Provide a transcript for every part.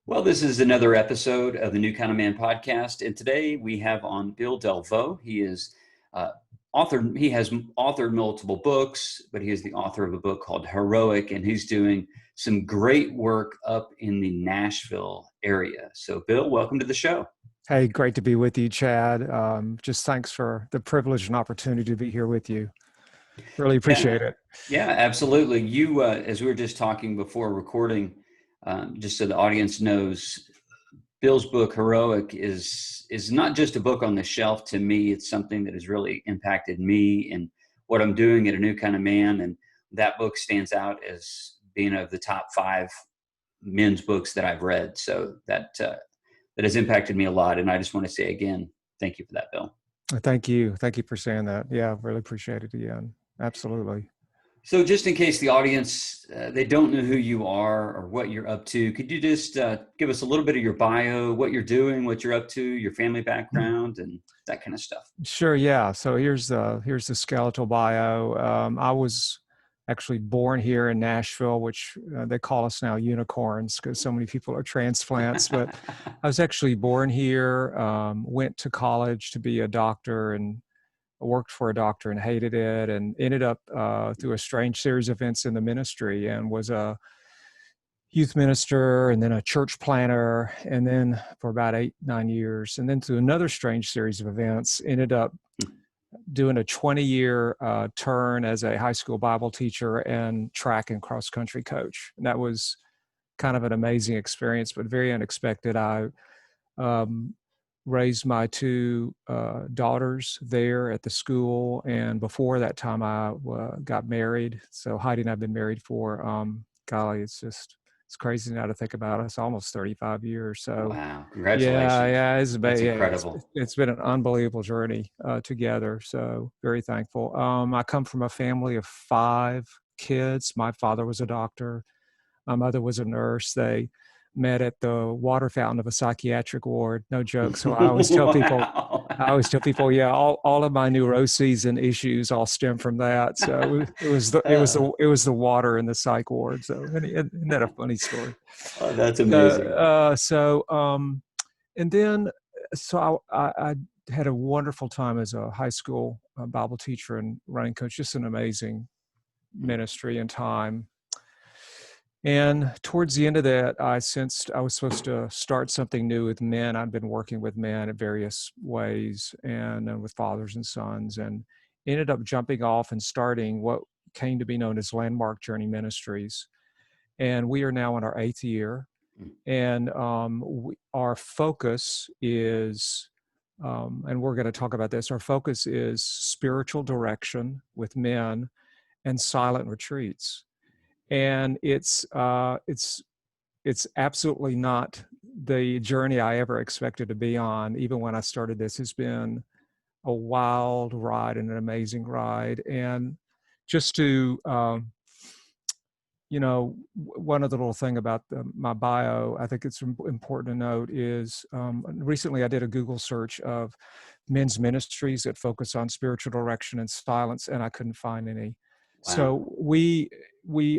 Well, this is another episode of the New Kind of Man podcast, and today we have on Bill Delvaux. He is author. He has authored multiple books, but he is the author of a book called Heroic, and he's doing some great work up in the Nashville area. So, Bill, welcome to the show. Hey, great to be with you, Chad. Just thanks for the privilege and opportunity to be here with you. Really appreciate it. Yeah, absolutely. You, as we were just talking before recording, just so the audience knows, Bill's book Heroic is not just a book on the shelf to me. It's something that has really impacted me and what I'm doing at A New Kind of Man. And that book stands out as being of the top 5 men's books that I've read. So that has impacted me a lot. And I just want to say again, thank you for that, Bill. Thank you. Thank you for saying that. Yeah, really appreciate it again. Absolutely. So just in case the audience, they don't know who you are or what you're up to, could you just give us a little bit of your bio, what you're doing, what you're up to, your family background, and that kind of stuff? Sure. Yeah. So here's the skeletal bio. I was actually born here in Nashville, which they call us now unicorns because so many people are transplants. But I was actually born here, went to college to be a doctor, and worked for a doctor and hated it, and ended up through a strange series of events in the ministry, and was a youth minister and then a church planner, and then for about 8-9 years, and then through another strange series of events, ended up doing a 20-year turn as a high school Bible teacher and track and cross country coach. And that was kind of an amazing experience, but very unexpected. I raised my 2 daughters there at the school, and before that time I got married. So Heidi and I've been married for golly, it's crazy now to think about it. It's almost 35 years. So wow, congratulations. That's incredible. It's been an unbelievable journey together. So very thankful. I come from a family of 5 kids. My father was a doctor. My mother was a nurse. They met at the water fountain of a psychiatric ward. No joke. So I always tell people, yeah, all of my neuroses and issues all stem from that. So it was the water in the psych ward. So isn't that a funny story? Oh, that's amazing. And then I had a wonderful time as a high school Bible teacher and running coach. Just an amazing ministry and time. And towards the end of that, I sensed I was supposed to start something new with men. I'd been working with men in various ways and with fathers and sons, and ended up jumping off and starting what came to be known as Landmark Journey Ministries. And we are now in our 8th year. And our focus is, and we're going to talk about this, our focus is spiritual direction with men and silent retreats. And it's absolutely not the journey I ever expected to be on. Even when I started this, it's been a wild ride and an amazing ride. And just to, one other little thing about my bio, I think it's important to note is recently I did a Google search of men's ministries that focus on spiritual direction and silence, and I couldn't find any. Wow. So we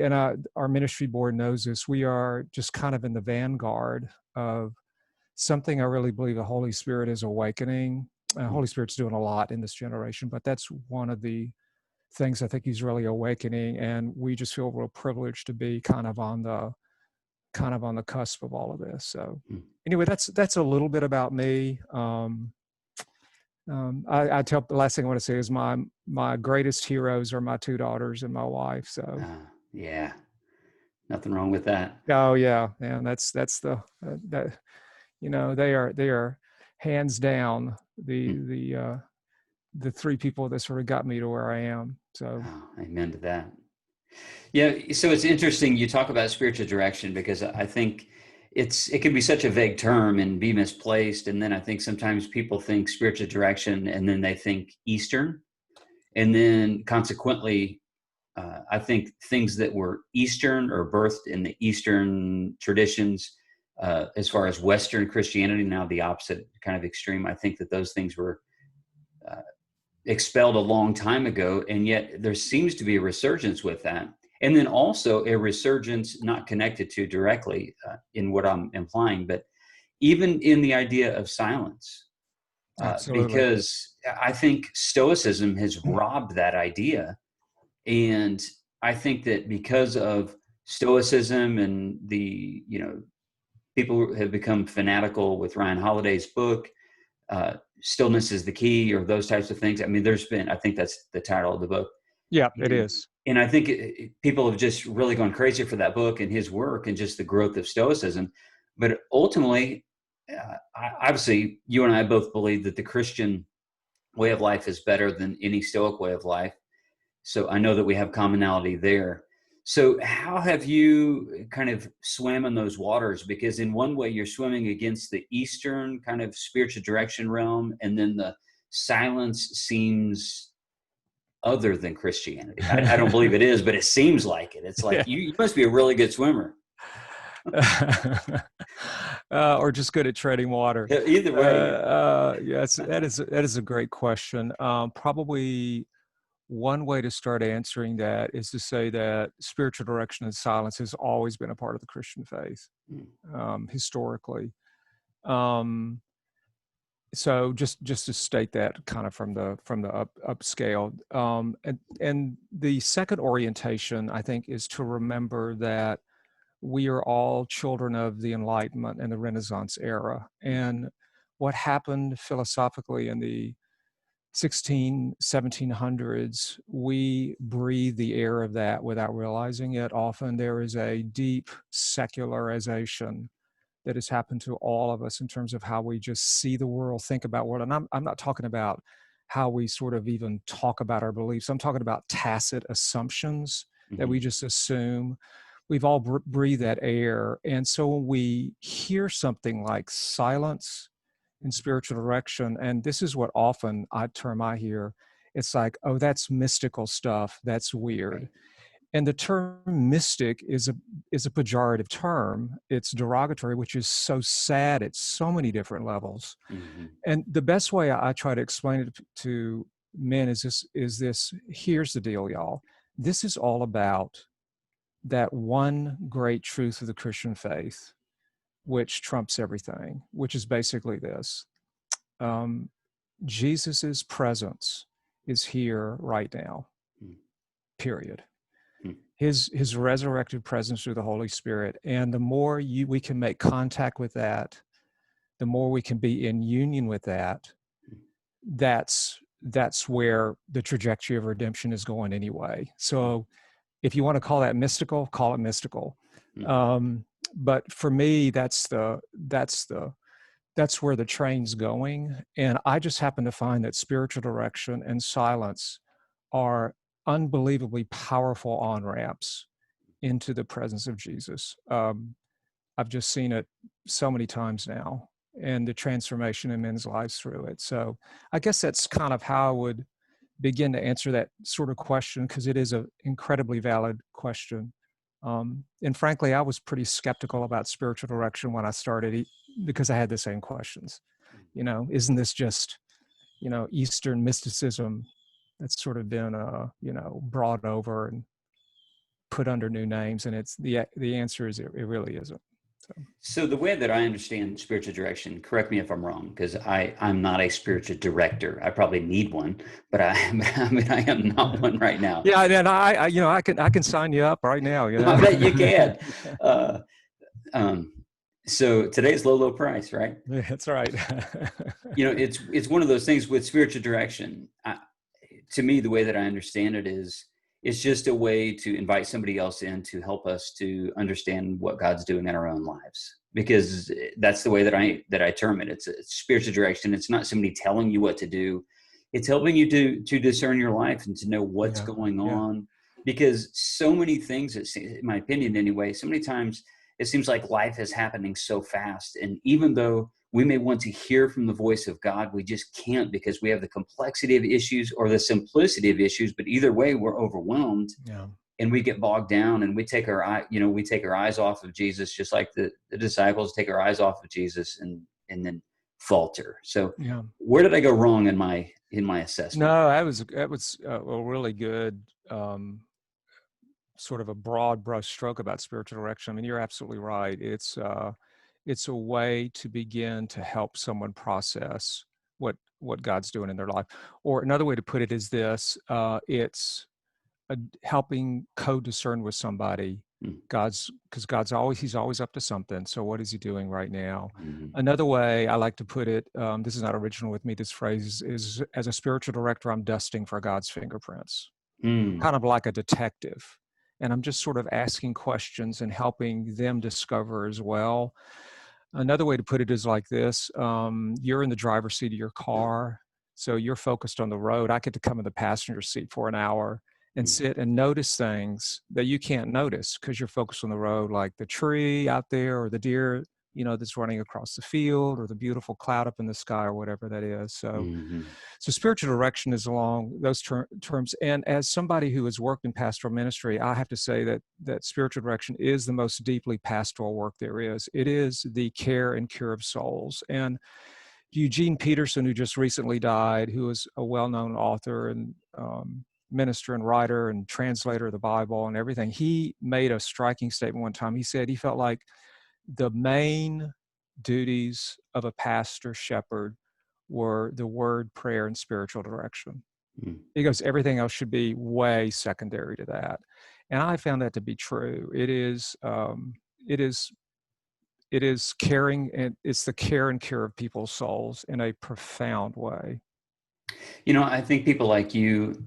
and our ministry board knows this. We are just kind of in the vanguard of something I really believe the Holy Spirit is awakening. Holy Spirit's doing a lot in this generation, but that's one of the things I think he's really awakening, and we just feel real privileged to be kind of on the cusp of all of this. So anyway, that's a little bit about me. I tell the last thing I want to say is my greatest heroes are my 2 daughters and my wife. So yeah, nothing wrong with that. Oh yeah, and that's the they are hands down the 3 people that sort of got me to where I am. So amen to that. Yeah, so it's interesting you talk about spiritual direction, because I think it can be such a vague term and be misplaced. And then I think sometimes people think spiritual direction and then they think Eastern. And then consequently, I think things that were Eastern or birthed in the Eastern traditions, as far as Western Christianity, now the opposite kind of extreme, I think that those things were expelled a long time ago. And yet there seems to be a resurgence with that. And then also a resurgence, not connected to directly in what I'm implying, but even in the idea of silence. Absolutely. Because I think Stoicism has robbed that idea. And I think that because of Stoicism and the, people have become fanatical with Ryan Holiday's book, Stillness is the Key, or those types of things. I mean, I think that's the title of the book. Yeah, it is. And I think people have just really gone crazy for that book and his work and just the growth of Stoicism. But ultimately, obviously, you and I both believe that the Christian way of life is better than any Stoic way of life. So I know that we have commonality there. So how have you kind of swam in those waters? Because in one way you're swimming against the Eastern kind of spiritual direction realm, and then the silence seems other than Christianity. I don't believe it is, but it seems like it. It's like, you must be a really good swimmer. Or just good at treading water. Either way. Yes, that is a great question. Probably one way to start answering that is to say that spiritual direction and silence has always been a part of the Christian faith, historically. So just to state that kind of from the upscale, and the second orientation, I think, is to remember that we are all children of the Enlightenment and the Renaissance era, and what happened philosophically in the 1700s, we breathe the air of that without realizing it. Often there is a deep secularization that has happened to all of us in terms of how we just see the world, think about world. And I'm not talking about how we sort of even talk about our beliefs. I'm talking about tacit assumptions that we just assume. We've all breathed that air. And so when we hear something like silence in spiritual direction, and this is what often I hear, it's like, oh, that's mystical stuff, that's weird. Right. And the term mystic is a pejorative term. It's derogatory, which is so sad at so many different levels. And the best way I try to explain it to men is this, here's the deal, y'all. This is all about that one great truth of the Christian faith, which trumps everything, which is basically this. Jesus's presence is here right now, period. His resurrected presence through the Holy Spirit. And the more we can make contact with that, the more we can be in union with that, that's where the trajectory of redemption is going anyway. So if you want to call that mystical, call it mystical. But for me, that's where the train's going. And I just happen to find that spiritual direction and silence are unbelievably powerful on-ramps into the presence of Jesus. I've just seen it so many times now, and the transformation in men's lives through it. So I guess that's kind of how I would begin to answer that sort of question, because it is an incredibly valid question. And frankly, I was pretty skeptical about spiritual direction when I started, because I had the same questions. Isn't this just, Eastern mysticism that's sort of been, brought over and put under new names? And it's the answer is it really isn't. So the way that I understand spiritual direction, correct me if I'm wrong, because I'm not a spiritual director. I probably need one, but I am not one right now. Yeah, and I can sign you up right now. I bet you can. So today's low price, right? Yeah, that's right. It's one of those things with spiritual direction. To me, the way that I understand it is, it's just a way to invite somebody else in to help us to understand what God's doing in our own lives, because that's the way that I term it. It's a spiritual direction. It's not somebody telling you what to do. It's helping you to discern your life and to know what's going on, because so many things, in my opinion anyway, so many times it seems like life is happening so fast. And even though we may want to hear from the voice of God, we just can't, because we have the complexity of issues or the simplicity of issues. But either way, we're overwhelmed, and we get bogged down, and we take our eyes off of Jesus, just like the disciples take our eyes off of Jesus and then falter. So where did I go wrong in my assessment? No, that was a really good sort of a broad brush stroke about spiritual direction. I mean, you're absolutely right. It's a way to begin to help someone process what God's doing in their life. Or another way to put it is this: it's helping co-discern with somebody. Because he's always up to something. So what is he doing right now? Mm-hmm. Another way I like to put it, this is not original with me, this phrase is, as a spiritual director, I'm dusting for God's fingerprints, kind of like a detective. And I'm just sort of asking questions and helping them discover as well. Another way to put it is like this: you're in the driver's seat of your car, so you're focused on the road. I get to come in the passenger seat for an hour and sit and notice things that you can't notice because you're focused on the road, like the tree out there or the deer, that's running across the field, or the beautiful cloud up in the sky, or whatever that is. So, so spiritual direction is along those terms. And as somebody who has worked in pastoral ministry, I have to say that spiritual direction is the most deeply pastoral work there is. It is the care and cure of souls. And Eugene Peterson, who just recently died, who was a well-known author and minister and writer and translator of the Bible and everything, he made a striking statement one time. He said he felt like the main duties of a pastor shepherd were the word, prayer, and spiritual direction. He goes, everything else should be way secondary to that. And I found that to be true. It is caring, and it's the care and cure of people's souls in a profound way. I think people like you,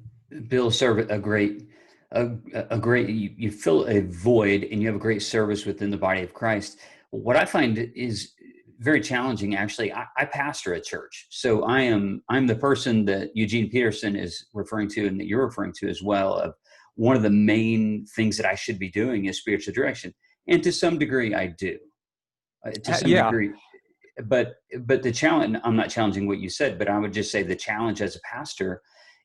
Bill, serve a great, you fill a void, and you have a great service within the body of Christ. What I find is very challenging, actually. I pastor a church, so I'm the person that Eugene Peterson is referring to, and that you're referring to as well. Of one of the main things that I should be doing is spiritual direction, and to some degree, I do. To some degree, but the challenge, I'm not challenging what you said, but I would just say the challenge as a pastor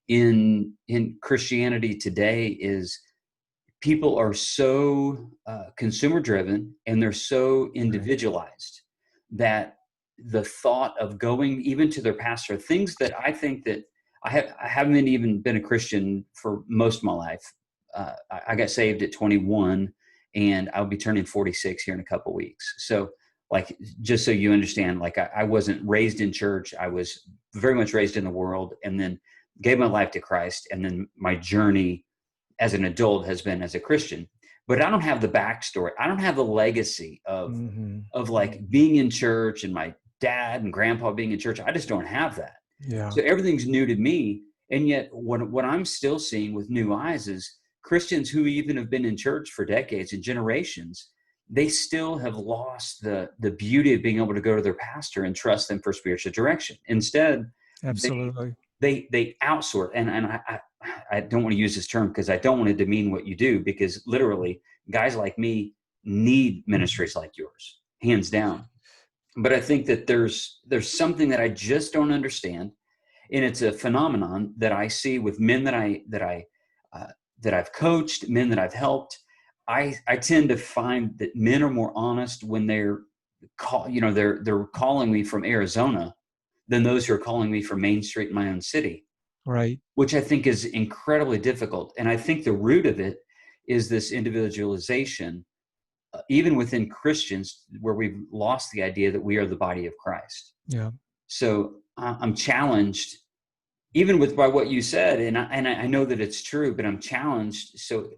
in Christianity today is people are so consumer driven, and they're so individualized that the thought of going even to their pastor, things that I think that I haven't even been a Christian for most of my life. I got saved at 21, and I'll be turning 46 here in a couple of weeks. So, like, just so you understand, like I wasn't raised in church. I was very much raised in the world, and then gave my life to Christ. And then my journey as an adult has been as a Christian. But I don't have the backstory. I don't have the legacy of like being in church and my dad and grandpa being in church. I just don't have that. Yeah. So everything's new to me. And yet what I'm still seeing with new eyes is Christians who even have been in church for decades and generations, they still have lost the beauty of being able to go to their pastor and trust them for spiritual direction. Instead, absolutely, they outsource. And I don't want to use this term because I don't want to demean what you do, because literally guys like me need ministries like yours, hands down. But I think that there's something that I just don't understand, and it's a phenomenon that I see with men that I've coached, men that I've helped. I tend to find that men are more honest when they're calling me from Arizona than those who are calling me from Main Street in my own city. Right. Which I think is incredibly difficult. And I think the root of it is this individualization, even within Christians, where we've lost the idea that we are the body of Christ. Yeah. So I'm challenged, even by what you said, and I know that it's true, but I'm challenged. So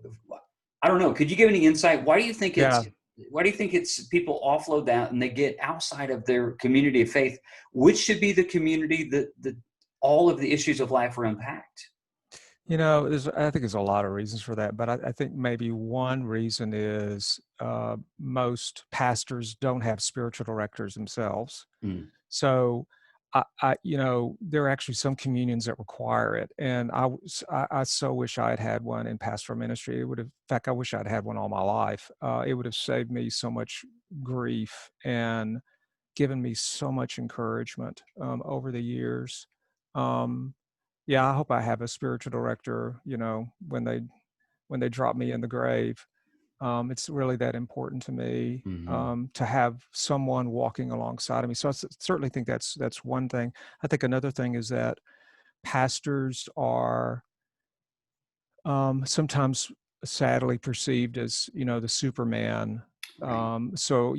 I don't know. Could you give any insight? Why do you think it's people offload that and they get outside of their community of faith, which should be the community that all of the issues of life are unpacked? I think there's a lot of reasons for that, but I think maybe one reason is most pastors don't have spiritual directors themselves. So there are actually some communions that require it. And I so wish I had one in pastoral ministry. In fact, I wish I'd had one all my life. It would have saved me so much grief and given me so much encouragement over the years. Yeah, I hope I have a spiritual director, when they drop me in the grave. It's really that important to me to have someone walking alongside of me. So I certainly think that's one thing. I think another thing is that pastors are sometimes sadly perceived as, the Superman. Right. So,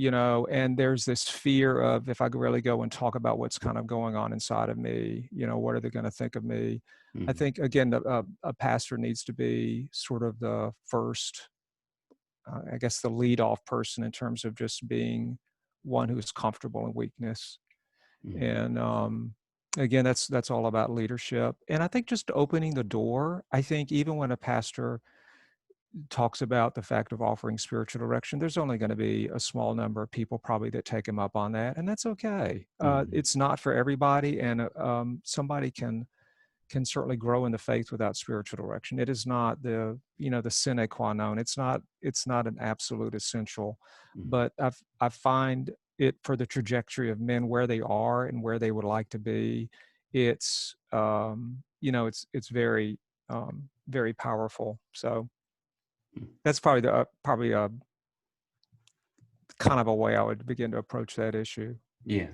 and there's this fear of, if I really go and talk about what's kind of going on inside of me, what are they going to think of me? I Mhm. think, again, a pastor needs to be sort of the first, I guess, the lead off person in terms of just being one who's comfortable in weakness. Mhm. And again, that's all about leadership. And I think just opening the door. I think even when a pastor talks about the fact of offering spiritual direction, there's only going to be a small number of people probably that take him up on that, and that's okay. Mhm. It's not for everybody, and somebody can certainly grow in the faith without spiritual direction. It is not the sine qua non. It's not an absolute essential, Mhm. but I find it, for the trajectory of men where they are and where they would like to be, it's very very powerful. So Mhm. that's probably a kind of a way I would begin to approach that issue. Yeah.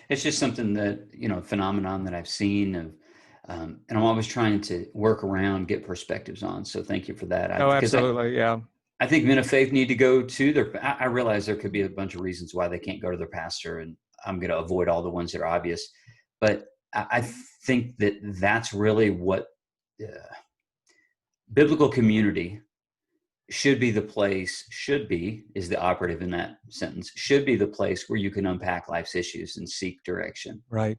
It's just something that, phenomenon that I've seen of, and I'm always trying to work around, get perspectives on. So thank you for that. Oh, Because absolutely, yeah. I think men of faith need to go to I realize there could be a bunch of reasons why they can't go to their pastor, and I'm going to avoid all the ones that are obvious. But I think that that's really what uh, biblical community should be, is the operative in that sentence, should be the place where you can unpack life's issues and seek direction. Right.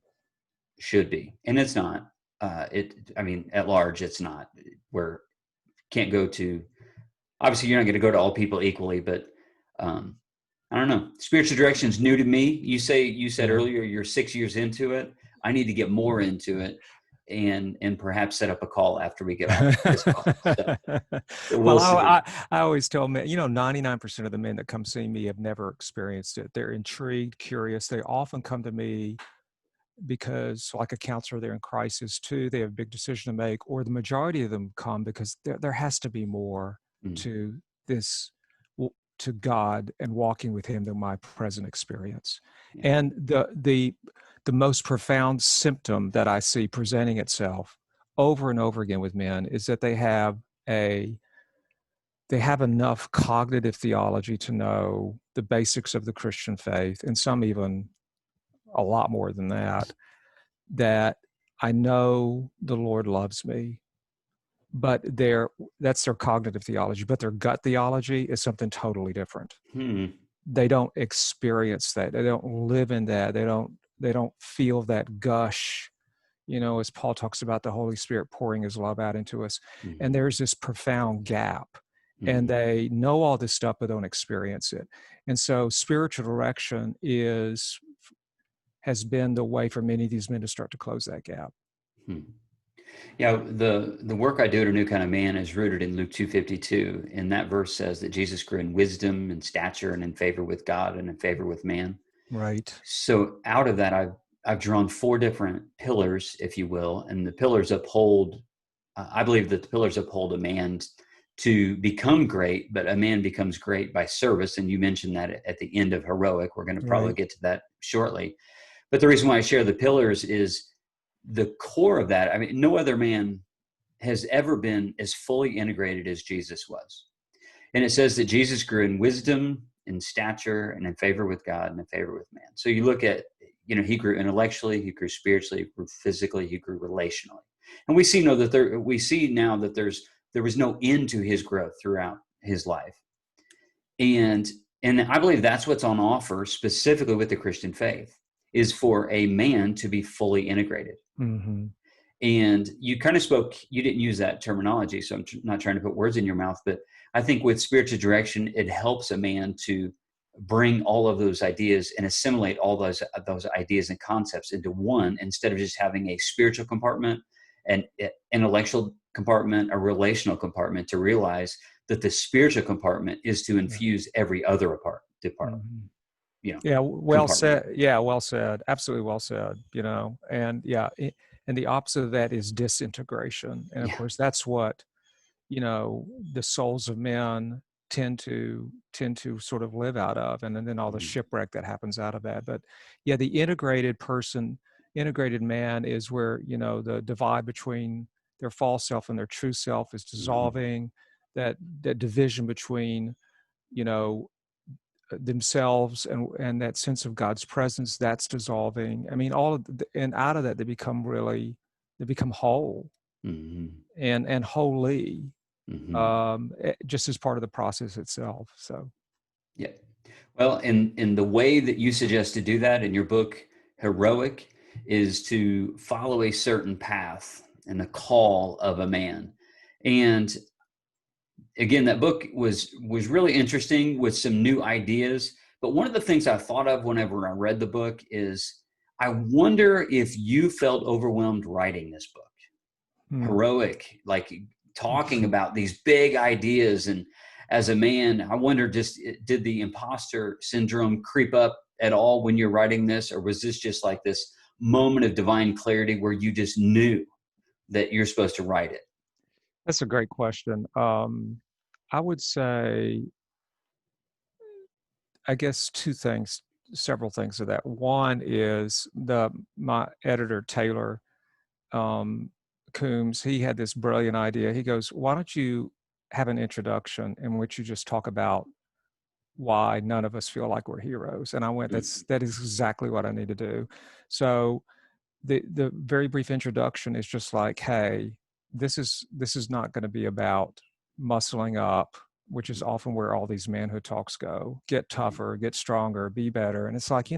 Should be. And it's not. I mean, at large, it's not. Where can't go to, obviously, you're not going to go to all people equally, but um, I don't know. Spiritual direction is new to me. You said Yeah. earlier you're 6 years into it. I need to get more into it, and perhaps set up a call after we get off this call. So Well, we'll I, see. I I always tell men, 99% of the men that come see me have never experienced it. They're intrigued, curious. They often come to me because, like a counselor, they're in crisis too. They have a big decision to make, or the majority of them come because there has to be more Mm, to this, to God and walking with Him than my present experience. yeah. And the most profound symptom that I see presenting itself over and over again with men is that a they have enough cognitive theology to know the basics of the Christian faith, and some even a lot more than that, that I know the Lord loves me, but that's their cognitive theology, but their gut theology is something totally different. Hmm. They don't experience that. They don't live in that. They don't feel that gush, as Paul talks about the Holy Spirit pouring his love out into us. And Hmm. there's this profound gap. And Hmm. they know all this stuff, but don't experience it. And so spiritual direction has been the way for many of these men to start to close that gap. Hmm. Yeah, the work I do at A New Kind of Man is rooted in Luke 2:52, and that verse says that Jesus grew in wisdom and stature and in favor with God and in favor with man. Right. So out of that, I've drawn four different pillars, if you will, and the pillars uphold. I believe that the pillars uphold a man to become great, but a man becomes great by service. And you mentioned that at the end of heroic. We're going to probably Right. get to that shortly. But the reason why I share the pillars is the core of that. I mean, no other man has ever been as fully integrated as Jesus was. And it says that Jesus grew in wisdom, in stature, and in favor with God and in favor with man. So you look at, he grew intellectually, he grew spiritually, he grew physically, he grew relationally. And we see now that there was no end to his growth throughout his life. And I believe that's what's on offer specifically with the Christian faith, is for a man to be fully integrated. Mm-hmm. And you didn't use that terminology, so I'm not trying to put words in your mouth, but I think with spiritual direction, it helps a man to bring all of those ideas and assimilate all those ideas and concepts into one, instead of just having a spiritual compartment, an intellectual compartment, a relational compartment, to realize that the spiritual compartment is to Yeah. infuse every other department, Mm-hmm. you know, Yeah, well compartment. said. Yeah, well said. Absolutely well said. And yeah, and the opposite of that is disintegration. And of Yeah. course, that's what the souls of men tend to sort of live out of, and then all the Mhm. shipwreck that happens out of that. But yeah, the integrated man is where the divide between their false self and their true self is Mhm. dissolving. that division between, you know, themselves and that sense of God's presence, that's dissolving. I mean, all of and out of that they become whole Mm-hmm. and holy, Mm-hmm. just as part of the process itself. So Yeah. Well, and the way that you suggest to do that in your book, Heroic, is to follow a certain path and the call of a man. And again, that book was really interesting with some new ideas. But one of the things I thought of whenever I read the book is, I wonder if you felt overwhelmed writing this book. hmm. Heroic, like talking about these big ideas. And as a man, I wonder, just did the imposter syndrome creep up at all when you're writing this, or was this just like this moment of divine clarity where you just knew that you're supposed to write it? That's a great question. I would say, I guess several things of that. One is my editor, Taylor um, Coombs, he had this brilliant idea. He goes, why don't you have an introduction in which you just talk about why none of us feel like we're heroes? And I went, that is exactly what I need to do. So the very brief introduction is just like, hey, this is not going to be about muscling up, which is often where all these manhood talks go. Get tougher, get stronger, be better. And it's like,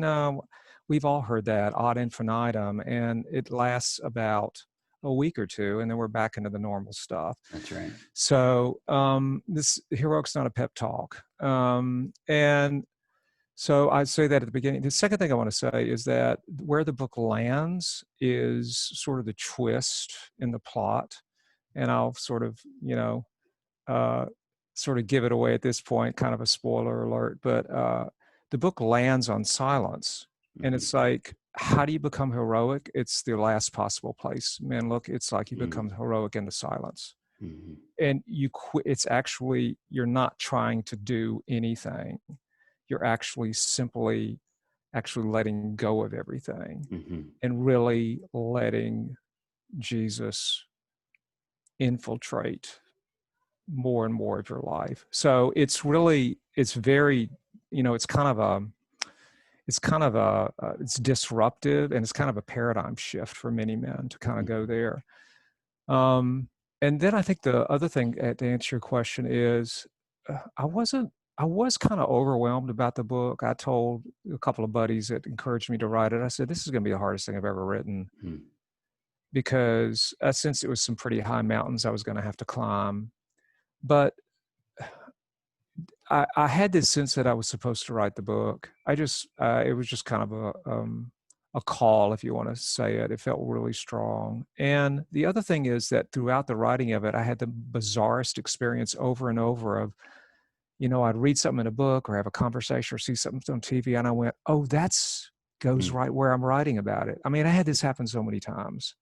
we've all heard that ad infinitum, and it lasts about a week or two, and then we're back into the normal stuff. That's right. So this Heroic's not a pep talk. And so I'd say that at the beginning. The second thing I want to say is that where the book lands is sort of the twist in the plot. And I'll sort of, sort of give it away at this point, kind of a spoiler alert, but the book lands on silence. And it's like, how do you become heroic? It's the last possible place. Man, look, it's like you become heroic in the silence. Mm-hmm. And you quit. It's actually, you're not trying to do anything. You're actually simply letting go of everything and really letting Jesus infiltrate more and more of your life. So it's very, it's disruptive, and it's kind of a paradigm shift for many men to kind of go there. And then I think the other thing, to answer your question, is I was kind of overwhelmed about the book. I told a couple of buddies that encouraged me to write it, I said, this is going to be the hardest thing I've ever written, because since it was some pretty high mountains I was going to have to climb. But I had this sense that I was supposed to write the book. It was just kind of a call, if you want to say it. It felt really strong. And the other thing is that throughout the writing of it, I had the bizarrest experience over and over of, I'd read something in a book or have a conversation or see something on TV, and I went, oh, goes right where I'm writing about it. I mean, I had this happen so many times.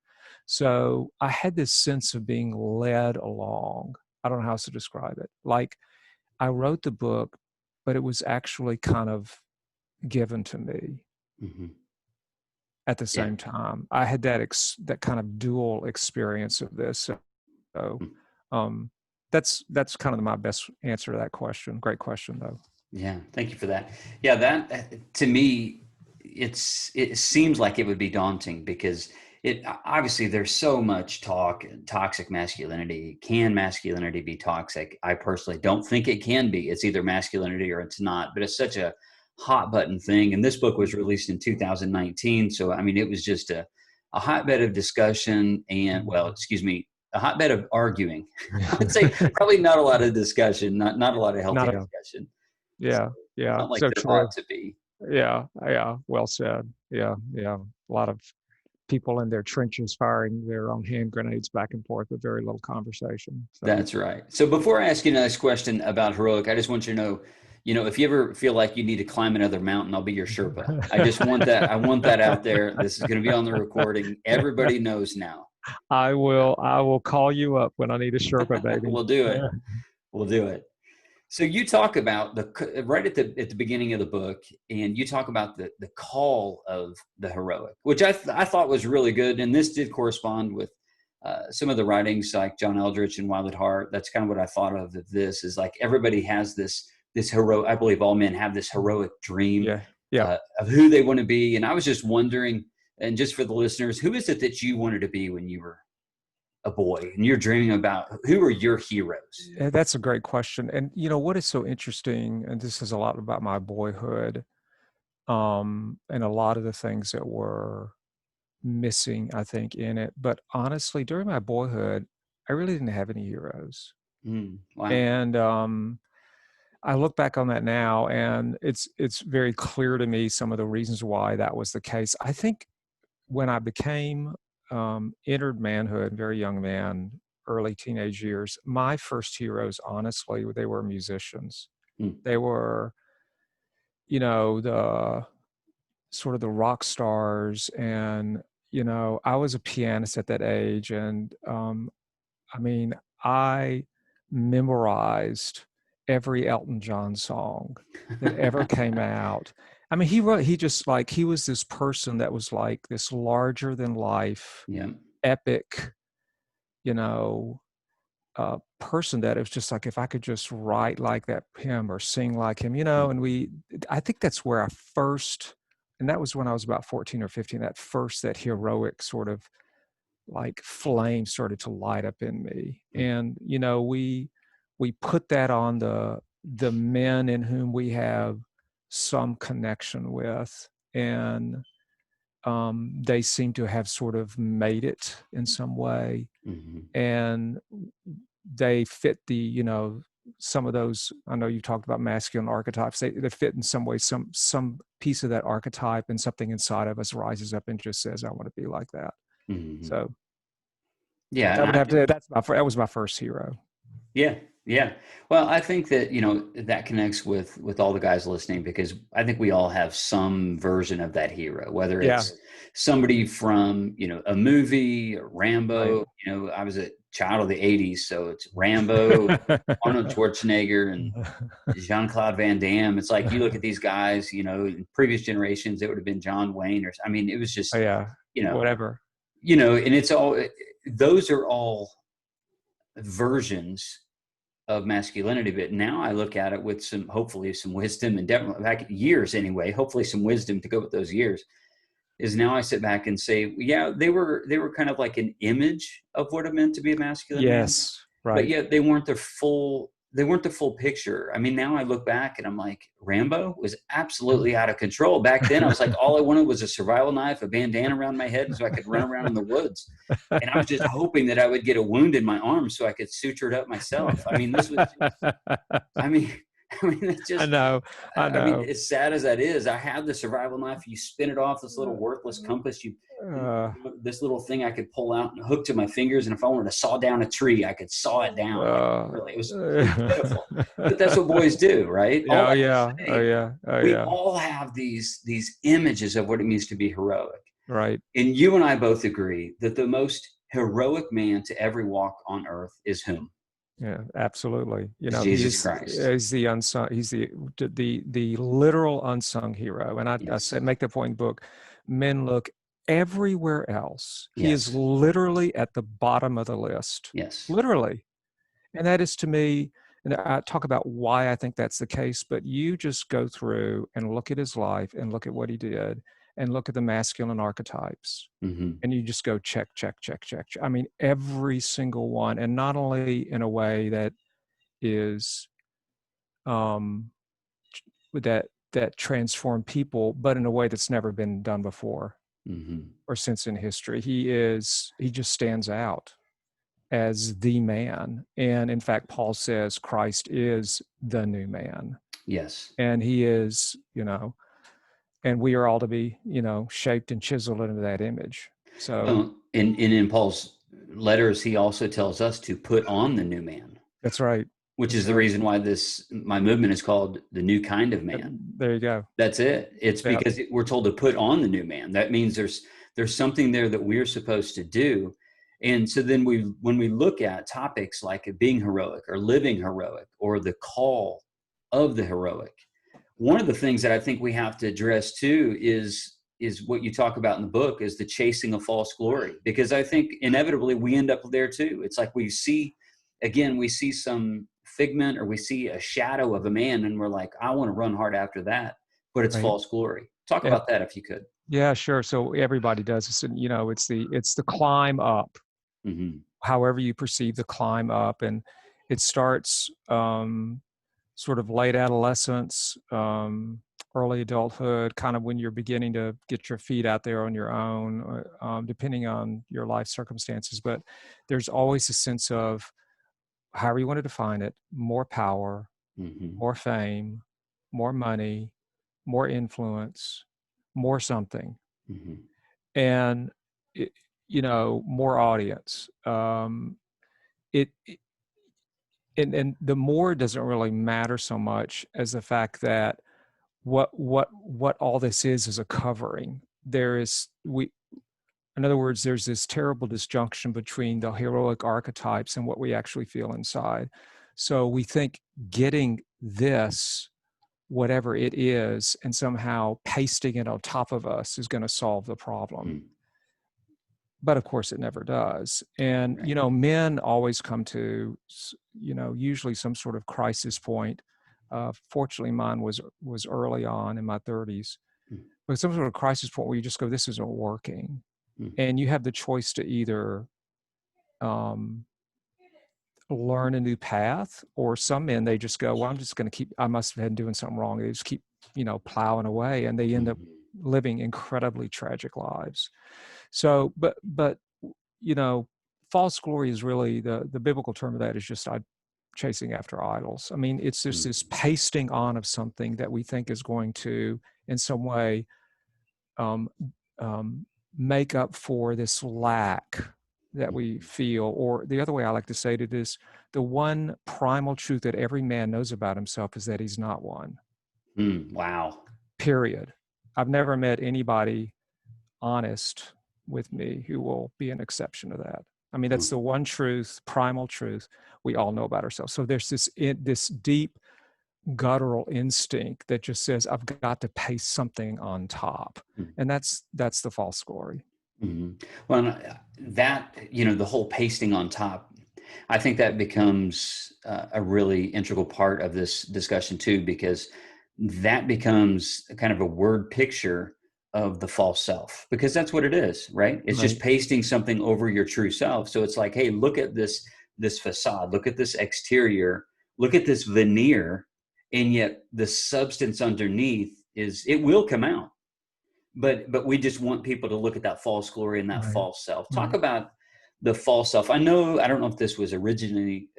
So I had this sense of being led along. I don't know how else to describe it. Like, I wrote the book, but it was actually kind of given to me at the same time. I had that kind of dual experience of this. So that's kind of my best answer to that question. Great question, though. Yeah, thank you for that. Yeah, that to me, it seems like it would be daunting, because obviously there's so much talk, toxic masculinity. Can masculinity be toxic? I personally don't think it can be. It's either masculinity or it's not, but it's such a hot button thing. And this book was released in 2019. So, I mean, it was just a hotbed of discussion and, a hotbed of arguing. I would say probably not a lot of discussion, not a lot of healthy discussion. Yeah. So, Yeah. not like so there true. ought to be. Yeah. Yeah. Well said. Yeah. Yeah. A lot of people in their trenches firing their own hand grenades back and forth with very little conversation. So. That's right. So before I ask you a nice question about Heroic, I just want you to know, if you ever feel like you need to climb another mountain, I'll be your Sherpa. I just want that. I want that out there. This is going to be on the recording. Everybody knows now. I will call you up when I need a Sherpa, baby. We'll do it. We'll do it. So you talk about right at the beginning of the book, and you talk about the call of the heroic, which I thought was really good. And this did correspond with some of the writings like John Eldridge and Wild at Heart, that's kind of what I thought of this is like everybody has this heroic, I believe all men have this heroic dream of who they want to be. And I was just wondering, and just for the listeners, who is it that you wanted to be when you were a boy and you're dreaming about? Who are your heroes? Yeah, that's a great question. And what is so interesting, and this is a lot about my boyhood, and a lot of the things that were missing, I think, in it. But honestly, during my boyhood, I really didn't have any heroes. Wow. And I look back on that now, and it's very clear to me some of the reasons why that was the case. I think when I entered manhood, very young man, early teenage years, my first heroes, honestly, they were musicians. They were, the sort of the rock stars. And, I was a pianist at that age. And I memorized every Elton John song that ever came out. He was this person that was like this larger than life, epic, person that it was just like, if I could just write like him or sing like him, and I think that's where and that was when I was about 14 or 15, that heroic sort of like flame started to light up in me. And, we put that on the men in whom we have some connection with, and they seem to have sort of made it in some way. And they fit some of those, I know you talked about masculine archetypes, they fit in some way, some piece of that archetype, and something inside of us rises up and just says, I want to be like that. So yeah, I would have to, that was my first hero. Yeah. Well, I think that, that connects with all the guys listening, because I think we all have some version of that hero, whether it's somebody from, a movie or Rambo. Right. I was a child of the 80s, so it's Rambo, Arnold Schwarzenegger, and Jean-Claude Van Damme. It's like, you look at these guys, in previous generations, it would have been John Wayne, or it was just, whatever, and it's all, those are all versions of masculinity. But now I look at it with hopefully some wisdom, and definitely back years anyway, hopefully some wisdom to go with those years, is now I sit back and say, they were kind of like an image of what it meant to be a masculine man. Right. But yet they weren't the full picture. Now I look back and I'm like, Rambo was absolutely out of control. Back then I was like, all I wanted was a survival knife, a bandana around my head, so I could run around in the woods. And I was just hoping that I would get a wound in my arm so I could suture it up myself. This was it's just, I know. As sad as that is, I have the survival knife. You spin it off, this little worthless compass. This little thing I could pull out and hook to my fingers, and if I wanted to saw down a tree, I could saw it down. Really, it was pitiful. But that's what boys do, right? We all have these images of what it means to be heroic, right? And you and I both agree that the most heroic man to ever walk on earth is whom? Yeah, absolutely. Jesus Christ is the unsung. He's the literal unsung hero. And I say, make the point in the book, men look everywhere else. He is literally at the bottom of the list. Yes, literally. And that is, to me, and I talk about why I think that's the case. But you just go through and look at his life and look at what he did, and look at the masculine archetypes, and you just go check. Every single one, and not only in a way that is that transform people, but in a way that's never been done before or since in history. He just stands out as the man, and in fact, Paul says Christ is the new man. Yes, and he is, and we are all to be, shaped and chiseled into that image. So, in Paul's letters, he also tells us to put on the new man. That's right. Which is the reason why my movement is called the new kind of man. There you go. That's it. It's because we're told to put on the new man. That means there's something there that we're supposed to do. And so then when we look at topics like being heroic or living heroic or the call of the heroic, one of the things that I think we have to address too is is what you talk about in the book, is the chasing of false glory, because I think inevitably we end up there too. It's like we see some figment, or we see a shadow of a man, and we're like, I want to run hard after that, but it's Right. false glory. Talk Yeah. about that if you could. Yeah, sure. So everybody does this, and it's the climb up, Hmm. however you perceive the climb up, and it starts sort of late adolescence, early adulthood, kind of when you're beginning to get your feet out there on your own, depending on your life circumstances. But there's always a sense of, however you want to define it, more power, Hmm. more fame, more money, more influence, more something, Hmm. and it, more audience. It and the more doesn't really matter so much as the fact that what all this is a covering. In other words, there's this terrible disjunction between the heroic archetypes and what we actually feel inside. So we think getting this, whatever it is, and somehow pasting it on top of us is going to solve the problem. Mm. But of course it never does. And, Right. Men always come to, usually some sort of crisis point. Fortunately, mine was early on in my 30s, Mm. but some sort of crisis point where you just go, this isn't working. Mm. And you have the choice to either um, learn a new path, or some men, they just go, well, I must have been doing something wrong. They just keep, plowing away, and they end up Mhm. living incredibly tragic lives. So, but false glory is really the biblical term of that is just chasing after idols. I mean, it's just this Mhm. pasting on of something that we think is going to, in some way, um, um, make up for this lack that we Mhm. feel. Or the other way I like to say it is, the one primal truth that every man knows about himself is that he's not one. Mm. Wow. Period. I've never met anybody honest with me who will be an exception to that. I mean, that's Mm. the one truth, primal truth we all know about ourselves. So there's this deep guttural instinct that just says, I've got to paste something on top. Mm. And that's the false glory. Mhm. Well, that, the whole pasting on top, I think that becomes a really integral part of this discussion too, because that becomes kind of a word picture of the false self, because that's what it is, right? It's just Right. pasting something over your true self. So it's like, hey, look at this facade, look at this exterior, look at this veneer, and yet the substance underneath it will come out. But we just want people to look at that false glory and that Right. false self. Talk Right. about the false self. I don't know if this was originally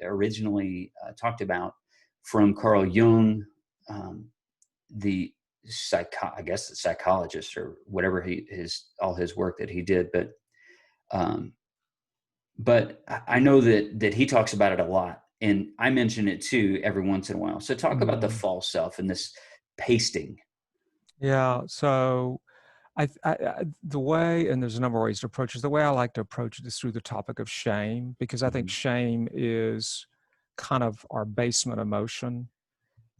talked about from Carl Jung, the I guess the psychologist, or whatever all his work that he did. Um, but I know that he talks about it a lot, and I mention it too every once in a while. So talk about the Mhm. false self and this pasting. Yeah. So the way, and there's a number of ways to approach it. The way I like to approach it is through the topic of shame, because I think Mhm. shame is kind of our basement emotion.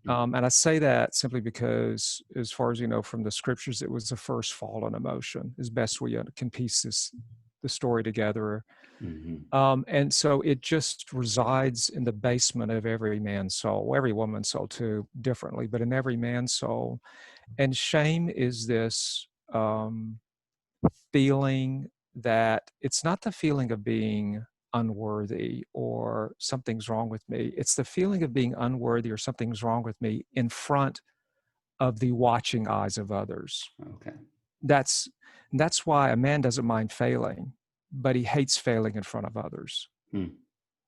Mm. And I say that simply because, as far as you know from the scriptures, it was the first fallen emotion, as best we can piece the story together. Mhm. And so it just resides in the basement of every man's soul, every woman's soul too, differently, but in every man's soul. And shame is this feeling that it's not the feeling of being unworthy or something's wrong with me. It's the feeling of being unworthy or something's wrong with me in front of the watching eyes of others. Okay. That's that's why a man doesn't mind failing, but he hates failing in front of others. Mm.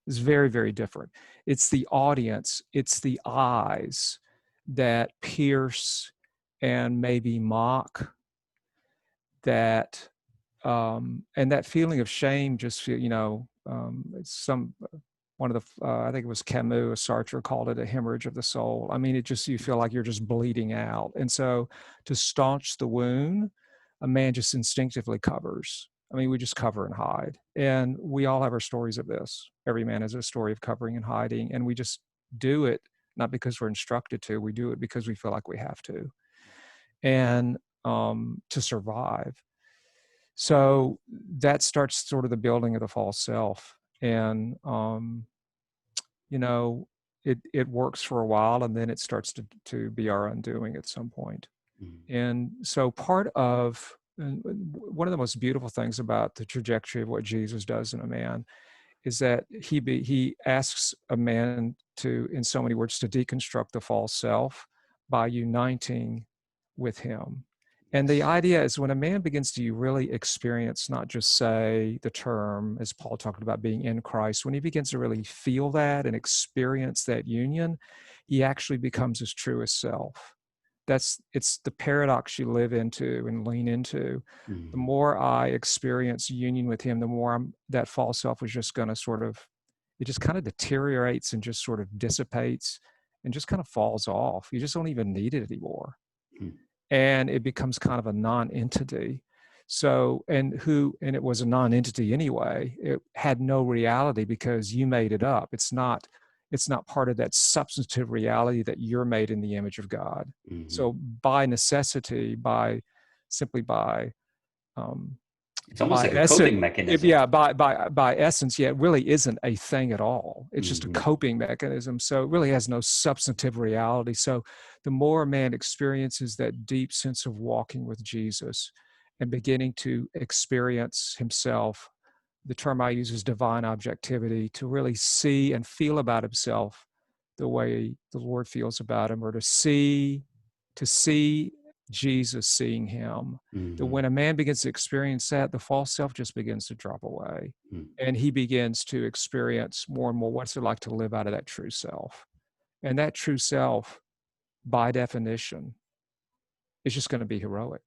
It's very, very different. It's the audience, it's the eyes that pierce and maybe mock, that and that feeling of shame just feel, it's one of the I think it was Camus or Sartre called it a hemorrhage of the soul. I mean, it just, you feel like you're just bleeding out. And so to staunch the wound, a man just instinctively covers. I mean, we just cover and hide. And we all have our stories of this. Every man has a story of covering and hiding. And we just do it not because we're instructed to, we do it because we feel like we have to. And to survive. So that starts sort of the building of the false self. And, it works for a while, and then it starts to be our undoing at some point. And so one of the most beautiful things about the trajectory of what Jesus does in a man is that he asks a man to, in so many words, to deconstruct the false self by uniting with him. And the idea is when a man begins to really experience, not just say the term, as Paul talked about, being in Christ, when he begins to really feel that and experience that union, he actually becomes his truest self. It's the paradox you live into and lean into. Mm-hmm. The more I experience union with him, the more that false self is just going to it just kind of deteriorates and just sort of dissipates and just kind of falls off. You just don't even need it anymore. Mm-hmm. And it becomes kind of a non-entity. So, and it was a non-entity anyway. It had no reality because you made it up. It's not part of that substantive reality that you're made in the image of God. Mm-hmm. So by necessity, simply by it's almost like a coping mechanism. Yeah, by essence, it really isn't a thing at all. It's just a coping mechanism. So it really has no substantive reality. So the more a man experiences that deep sense of walking with Jesus and beginning to experience himself, the term I use is divine objectivity, to really see and feel about himself the way the Lord feels about him, or to see Jesus seeing him. Mm-hmm. That when a man begins to experience that, the false self just begins to drop away. Mm-hmm. And he begins to experience more and more what's it like to live out of that true self. And that true self, by definition, is just going to be heroic.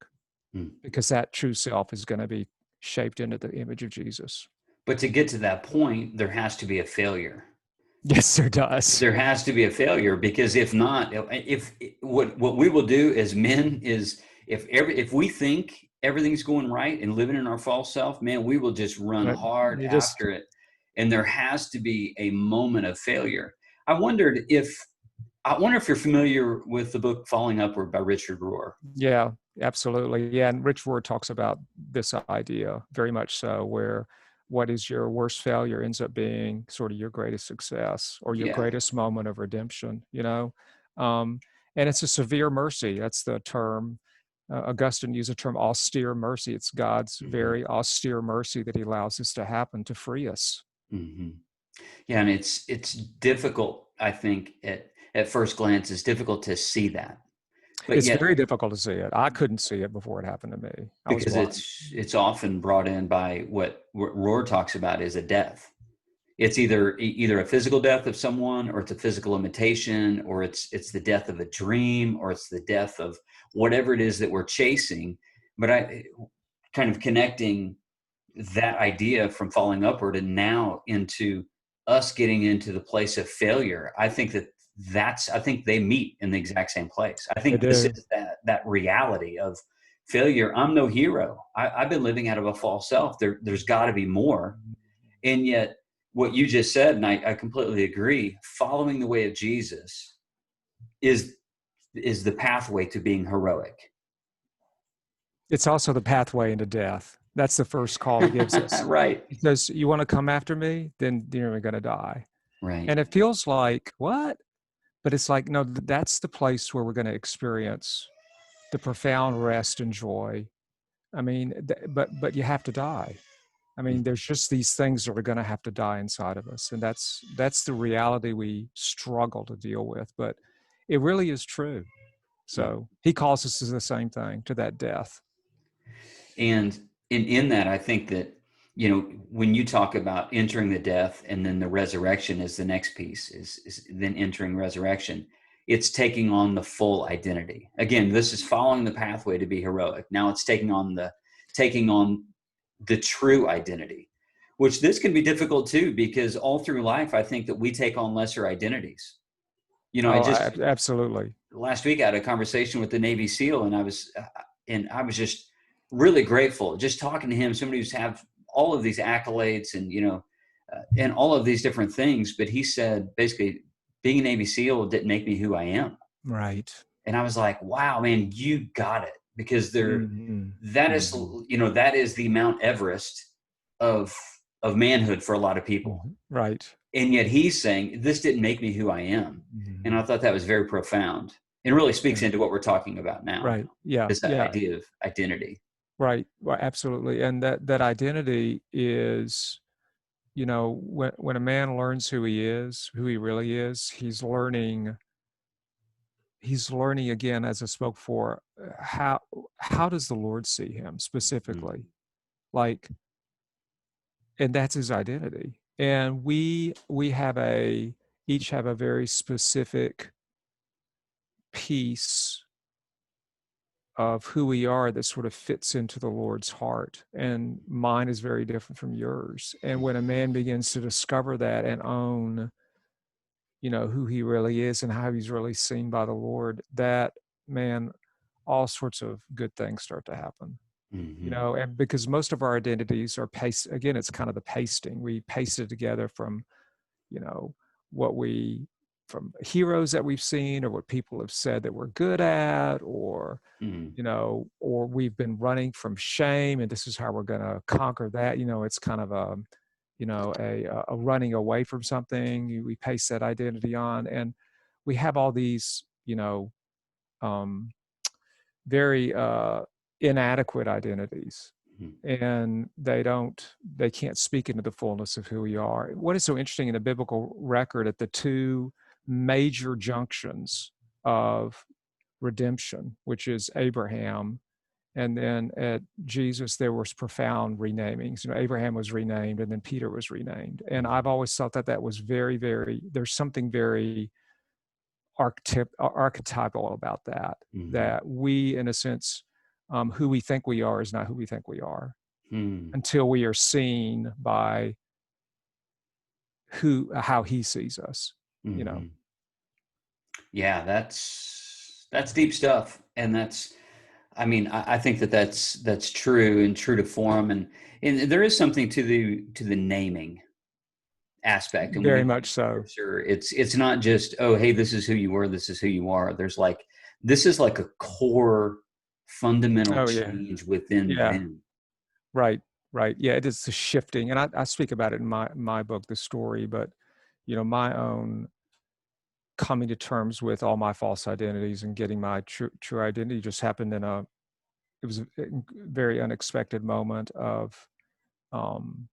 Mm-hmm. Because that true self is going to be shaped into the image of Jesus. But to get to that point, there has to be a failure. Yes, there does. There has to be a failure, because if not, what we will do as men is if we think everything's going right and living in our false self, man, we will just run hard after it. And there has to be a moment of failure. I wonder if you're familiar with the book Falling Upward by Richard Rohr. Yeah, absolutely. Yeah, and Rich Rohr talks about this idea very much so, where what is your worst failure ends up being sort of your greatest success or your greatest moment of redemption, and it's a severe mercy. That's the term. Augustine used the term austere mercy. It's God's very austere mercy that he allows this to happen to free us. Mm-hmm. Yeah, and it's difficult, I think, at first glance, it's difficult to see that. But it's very difficult to see it. I couldn't see it before it happened to me. Because it's often brought in by what Rohr talks about is a death. It's either a physical death of someone, or it's a physical imitation, or it's the death of a dream, or it's the death of whatever it is that we're chasing. But I kind of connecting that idea from Falling Upward and now into us getting into the place of failure. I think I think they meet in the exact same place. I think this is that reality of failure. I'm no hero. I've been living out of a false self. There's got to be more. And yet what you just said, and I completely agree, following the way of Jesus is the pathway to being heroic. It's also the pathway into death. That's the first call he gives us. Right. He says, you want to come after me? Then you're going to die. Right. And it feels like, what? But it's like, no, that's the place where we're going to experience the profound rest and joy. I mean, but you have to die. I mean, there's just these things that are going to have to die inside of us. And that's the reality we struggle to deal with. But it really is true. So he calls us to the same thing, to that death. And in that, I think that, when you talk about entering the death and then the resurrection is the next piece, is then entering resurrection, it's taking on the full identity. Again, this is following the pathway to be heroic. Now it's taking on the true identity, which this can be difficult too, because all through life, I think that we take on lesser identities. Absolutely. Last week I had a conversation with the Navy SEAL, and I was just really grateful just talking to him, somebody who's have all of these accolades and all of these different things. But he said, basically, being a Navy SEAL didn't make me who I am. Right. And I was like, wow, man, you got it. because Mhm. that is, Mhm. that is the Mount Everest of manhood for a lot of people. Mhm. Right. And yet he's saying, this didn't make me who I am. And I Mhm. thought that was very profound and really speaks Yeah. into what we're talking about now, Right. Yeah. this Yeah. idea of identity. Right. Well, absolutely. And that identity is, when a man learns who he is, who he really is, he's learning again, as I spoke for, how does the Lord see him Mm, specifically? Like, and that's his identity. And we have each have a very specific piece of who we are that sort of fits into the Lord's heart. And mine is very different from yours. And when a man begins to discover that and own, who he really is and how he's really seen by the Lord, that, man, all sorts of good things start to happen. mhm, And because most of our identities are again, it's kind of the pasting. We paste it together from, you know, what we, from heroes that we've seen or what people have said that we're good at, or, mhm, or we've been running from shame and this is how we're going to conquer that. It's kind of a running away from something. We paste that identity on, and we have all these, um, very inadequate identities, mhm, and they can't speak into the fullness of who we are. What is so interesting in the biblical record, at the two major junctions of redemption, which is Abraham, and then at Jesus, there was profound renamings. Abraham was renamed, and then Peter was renamed. And I've always thought that was very, very, there's something very archetypal about that, mhm, that we, in a sense, who we think we are is not who we think we are mhm, until we are seen by how he sees us, you know. mhm. Yeah, that's deep stuff, and I mean, I think that's true and true to form, and there is something to the naming aspect. And when Very you look much at so. scripture, it's not just, oh, hey, this is who you were, this is who you are. This is like a core fundamental Oh yeah. change within Yeah. them. Right. Right. Yeah. It is the shifting. And I speak about it in my book, The Story, but my own coming to terms with all my false identities and getting my true identity just happened it was a very unexpected moment of um,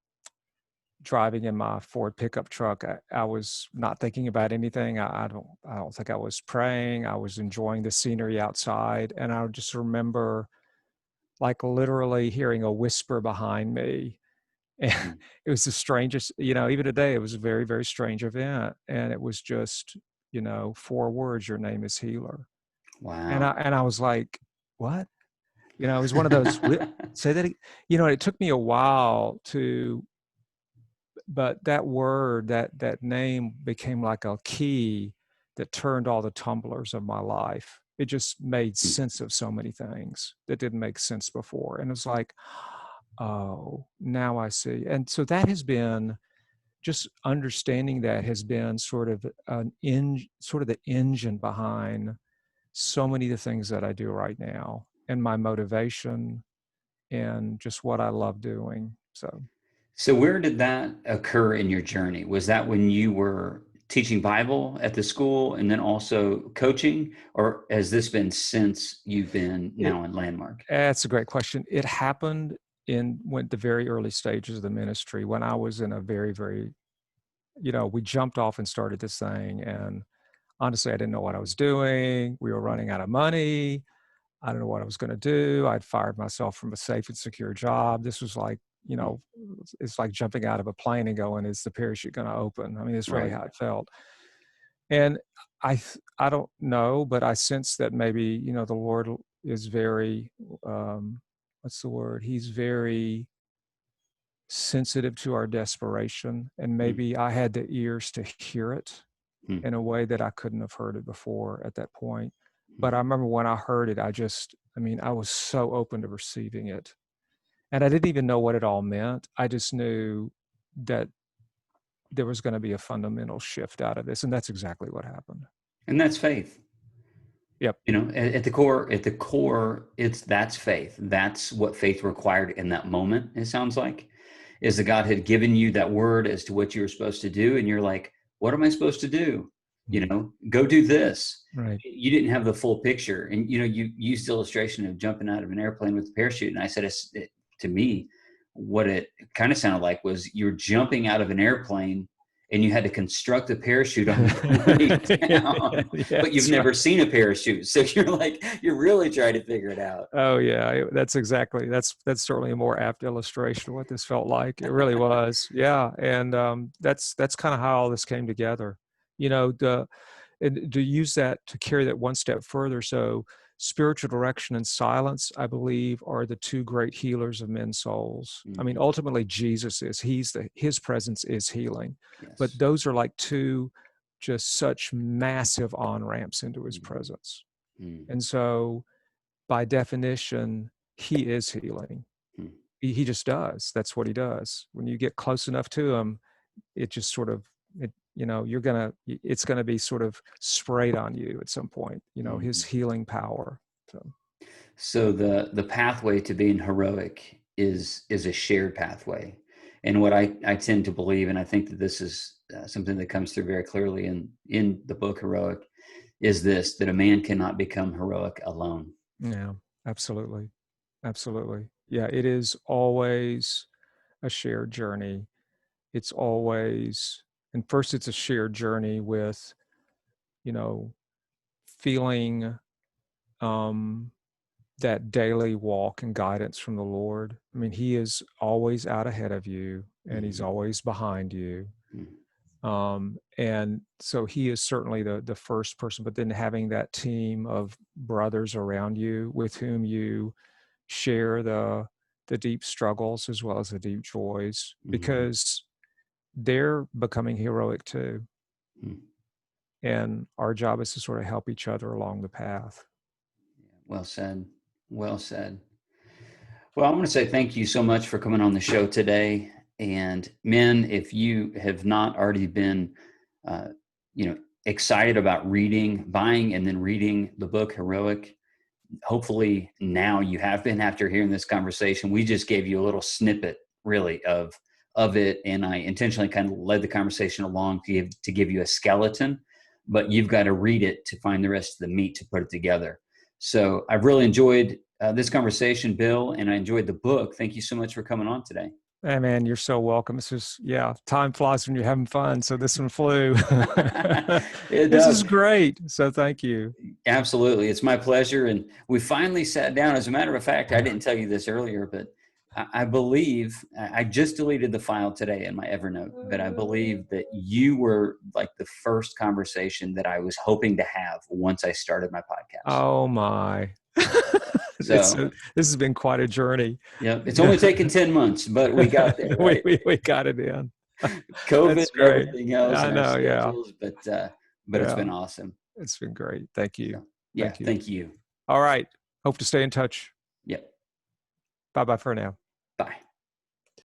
driving in my Ford pickup truck. I was not thinking about anything. I don't think I was praying. I was enjoying the scenery outside. And I just remember, like, literally hearing a whisper behind me. And Mm. it was the strangest, even today, it was a very, very strange event. And it was just, 4 words: your name is Healer. And Wow. I was like, what? It was one of those, say that, it took me a while but that word, that name became like a key that turned all the tumblers of my life. It just made Mm. sense of so many things that didn't make sense before. And it was like, oh, now I see. And so that has been, just understanding that has been sort of sort of the engine behind so many of the things that I do right now, and my motivation, and just what I love doing. So So where did that occur in your journey? Was that when you were teaching Bible at the school and then also coaching, or has this been since you've been it now in Landmark? that's a great question. It happened in when the very early stages of the ministry, when I was in a very, very, we jumped off and started this thing, and honestly, I didn't know what I was doing. We were running out of money. I don't know what I was going to do. I'd fired myself from a safe and secure job. This was like, Mm. it's like jumping out of a plane and going, is the parachute going to open? I mean, it's really Right. how it felt. And I don't know, but I sense that maybe, the Lord is very, what's the word? He's very sensitive to our desperation. And Mm. maybe I had the ears to hear it Mm. in a way that I couldn't have heard it before at that point. But I Mm. remember when I heard it, I was so open to receiving it. And I didn't even know what it all meant. I just knew that there was going to be a fundamental shift out of this. And that's exactly what happened. And that's faith. Yep. You know, at the core, that's faith. That's what faith required in that moment. It sounds like is that God had given you that word as to what you were supposed to do, and you're like, "What am I supposed to do? You know, go do this." Right. You didn't have the full picture, and you know, you used the illustration of jumping out of an airplane with a parachute, and I said, to me, what it kind of sounded like was you're jumping out of an airplane and you had to construct a parachute on the way down, Yeah, but you've that's right. never seen a parachute. So you're like, you're really trying to figure it out. Oh yeah, that's certainly a more apt illustration of what this felt like. It really was. Yeah, and that's kind of how all this came together. You know, and to use that to carry that one step further. So spiritual direction and silence, I believe, are the two great healers of men's souls. I mean, ultimately Jesus is, his presence is healing, but Yes. those are like two just such massive on-ramps into his presence. And so by definition, he is healing. He just does. That's what he does. When you get close enough to him, it just sort of, it's gonna be sort of sprayed on you at some point, his healing power. So the pathway to being heroic is a shared pathway. And what I tend to believe, and I think that this is something that comes through very clearly in the book Heroic, is this, that a man cannot become heroic alone. Yeah, absolutely. Absolutely. Yeah, it is always a shared journey. It's always, and first it's a shared journey with, feeling that daily walk and guidance from the Lord. I mean, he is always out ahead of you and he's always behind you. And so he is certainly the first person, but then having that team of brothers around you with whom you share the deep struggles as well as the deep joys, because they're becoming heroic too. And our job is to sort of help each other along the path. Well said. Well said. Well, I'm going to say thank you so much for coming on the show today. And men, if you have not already been, excited about buying and then reading the book Heroic, hopefully now you have been after hearing this conversation. We just gave you a little snippet really of it. And I intentionally kind of led the conversation along to give you a skeleton, but you've got to read it to find the rest of the meat to put it together. So I've really enjoyed this conversation, Bill, and I enjoyed the book. Thank you so much for coming on today. Hey man, you're so welcome. This is, time flies when you're having fun. So this one flew. This is great. So thank you. Absolutely. It's my pleasure. And we finally sat down. As a matter of fact, I didn't tell you this earlier, but I believe I just deleted the file today in my Evernote, but I believe that you were like the first conversation that I was hoping to have once I started my podcast. Oh my. So this has been quite a journey. Yeah. It's only taken 10 months, but we got there. Right? we got it in. COVID and everything else. I know. Schedules, but it's been awesome. It's been great. Thank you. So, thank you. All right. Hope to stay in touch. Yep. Bye-bye for now. Bye.